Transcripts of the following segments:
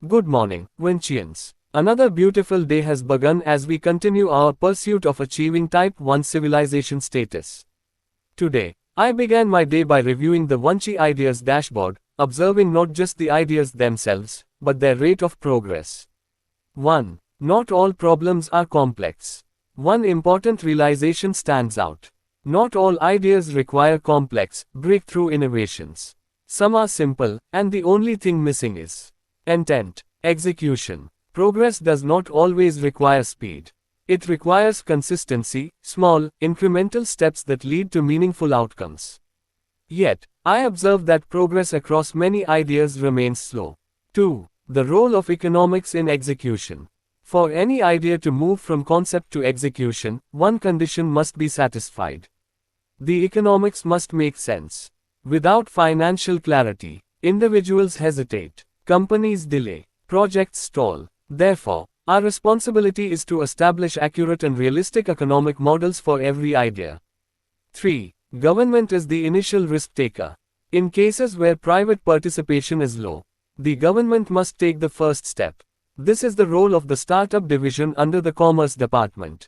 Good morning, Vanchians. Another beautiful day has begun as we continue our pursuit of achieving Type 1 civilization status. Today, I began my day by reviewing the Vanchi Ideas dashboard, observing not just the ideas themselves, but their rate of progress. 1. Not all problems are complex. One important realization stands out. Not all ideas require complex, breakthrough innovations. Some are simple, and the only thing missing is intent, execution. Progress does not always require speed. It requires consistency, small, incremental steps that lead to meaningful outcomes. Yet, I observe that progress across many ideas remains slow. 2. The role of economics in execution. For any idea to move from concept to execution, one condition must be satisfied. The economics must make sense. Without financial clarity, individuals hesitate, companies delay, projects stall. Therefore, our responsibility is to establish accurate and realistic economic models for every idea. 3. Government is the initial risk taker. In cases where private participation is low, the government must take the first step. This is the role of the startup division under the Commerce Department.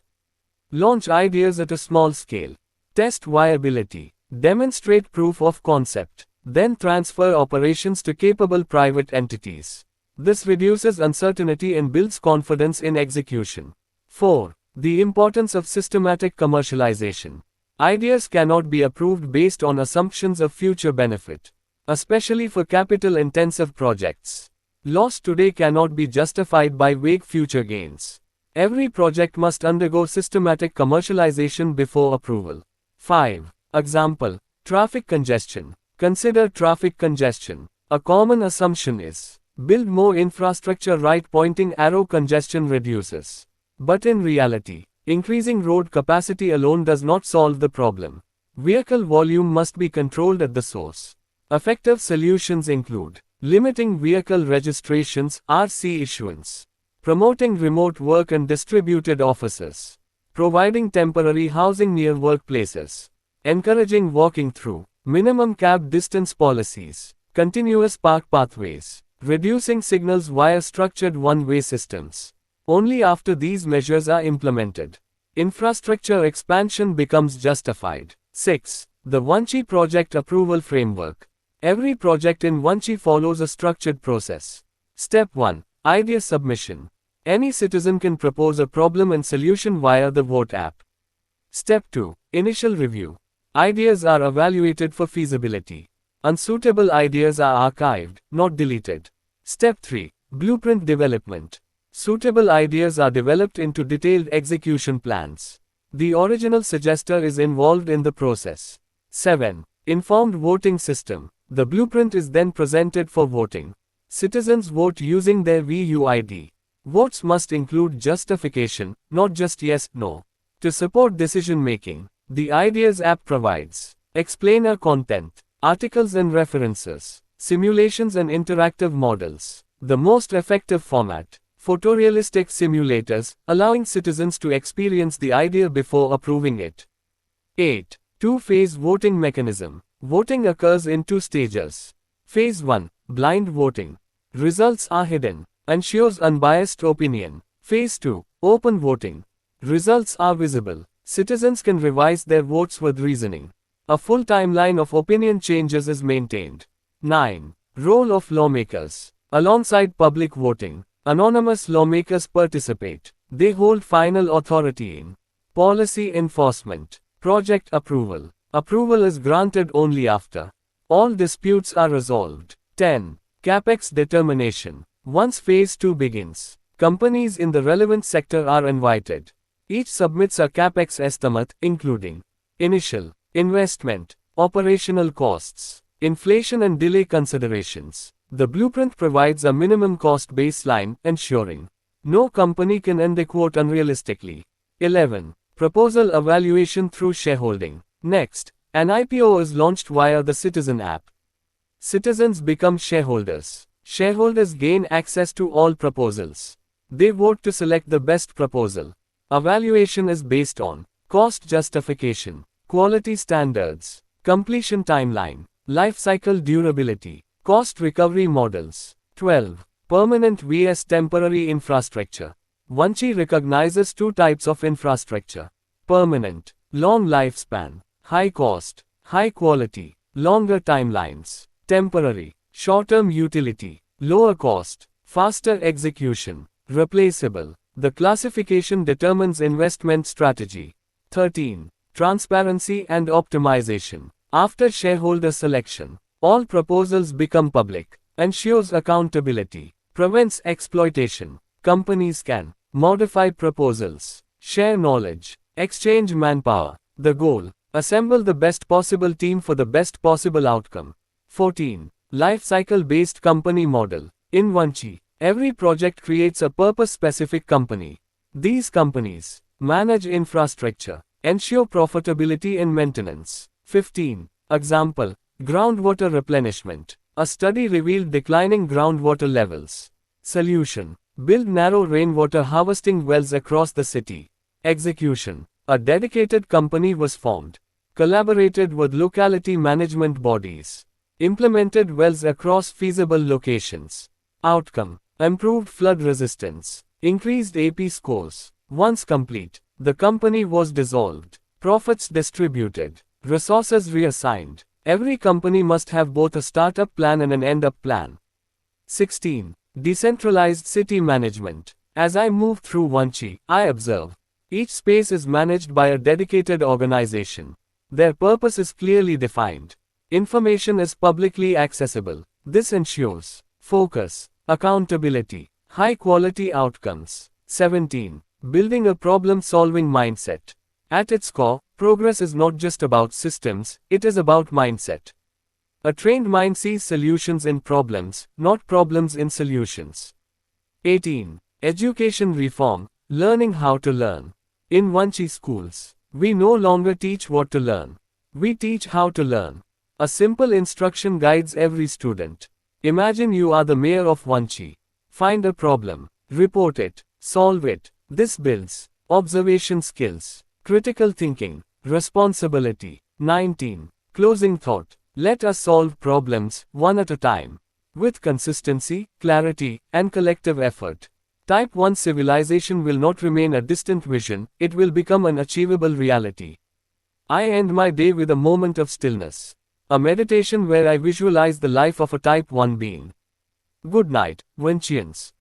Launch ideas at a small scale. Test viability. Demonstrate proof of concept. Then transfer operations to capable private entities. This reduces uncertainty and builds confidence in execution. 4. The importance of systematic commercialization. Ideas cannot be approved based on assumptions of future benefit, especially for capital-intensive projects. Loss today cannot be justified by vague future gains. Every project must undergo systematic commercialization before approval. 5. Example: traffic congestion. Consider traffic congestion. A common assumption is, build more infrastructure, right pointing arrow, congestion reduces. But in reality, increasing road capacity alone does not solve the problem. Vehicle volume must be controlled at the source. Effective solutions include limiting vehicle registrations, RC issuance, promoting remote work and distributed offices, providing temporary housing near workplaces, encouraging walking through, minimum cab distance policies, continuous park pathways, reducing signals via structured one-way systems. Only after these measures are implemented, infrastructure expansion becomes justified. 6. The Vanchi Project Approval Framework. Every project in Vanchi follows a structured process. Step 1. Idea submission. Any citizen can propose a problem and solution via the Vote app. Step 2. Initial review. Ideas are evaluated for feasibility. Unsuitable ideas are archived, not deleted. Step 3. Blueprint development. Suitable ideas are developed into detailed execution plans. The original suggester is involved in the process. 7. Informed voting system. The blueprint is then presented for voting. Citizens vote using their VUID. Votes must include justification, not just yes, no. To support decision making, the Ideas app provides explainer content, articles and references, simulations and interactive models. The most effective format: photorealistic simulators, allowing citizens to experience the idea before approving it. 8. Two-phase voting mechanism. Voting occurs in two stages. Phase 1. Blind voting. Results are hidden. Ensures unbiased opinion. Phase 2. Open voting. Results are visible. Citizens can revise their votes with reasoning. A full timeline of opinion changes is maintained. 9. Role of lawmakers. Alongside public voting, anonymous lawmakers participate. They hold final authority in policy enforcement, project approval. Approval is granted only after all disputes are resolved. 10. Capex determination. Once phase 2 begins, companies in the relevant sector are invited. Each submits a capex estimate, including initial investment, operational costs, inflation and delay considerations. The blueprint provides a minimum cost baseline, ensuring no company can underquote unrealistically. 11. Proposal evaluation through shareholding. Next, an IPO is launched via the Citizen app. Citizens become shareholders. Shareholders gain access to all proposals. They vote to select the best proposal. Evaluation is based on cost justification, quality standards, completion timeline, life cycle durability, cost recovery models. 12. Permanent vs temporary infrastructure. Vanchi recognizes two types of infrastructure. Permanent, long lifespan, high cost, high quality, longer timelines. Temporary, short-term utility, lower cost, faster execution. Replaceable. The classification determines investment strategy. 13. Transparency and optimization. After shareholder selection, all proposals become public. Ensures accountability. Prevents exploitation. Companies can modify proposals, share knowledge, exchange manpower. The goal: assemble the best possible team for the best possible outcome. 14. Life cycle based company model. In Vanchi, every project creates a purpose-specific company. These companies manage infrastructure, ensure profitability and maintenance. 15. Example: groundwater replenishment. A study revealed declining groundwater levels. Solution: build narrow rainwater harvesting wells across the city. Execution: a dedicated company was formed. Collaborated with locality management bodies. Implemented wells across feasible locations. Outcome: improved flood resistance. Increased AP scores. Once complete, the company was dissolved. Profits distributed. Resources reassigned. Every company must have both a startup plan and an end-up plan. 16. Decentralized city management. As I move through Vanchi, I observe. Each space is managed by a dedicated organization. Their purpose is clearly defined. Information is publicly accessible. This ensures focus, accountability, high-quality outcomes. 17. Building a problem-solving mindset. At its core, progress is not just about systems, it is about mindset. A trained mind sees solutions in problems, not problems in solutions. 18. Education reform, learning how to learn. In Vanchi schools, we no longer teach what to learn. We teach how to learn. A simple instruction guides every student. Imagine you are the mayor of Vanchi. Find a problem, report it, solve it. This builds observation skills, critical thinking, responsibility. 19. Closing thought. Let us solve problems, one at a time. With consistency, clarity, and collective effort. Type 1 civilization will not remain a distant vision, it will become an achievable reality. I end my day with a moment of stillness. A meditation where I visualize the life of a Type 1 being. Good night, Vanchians.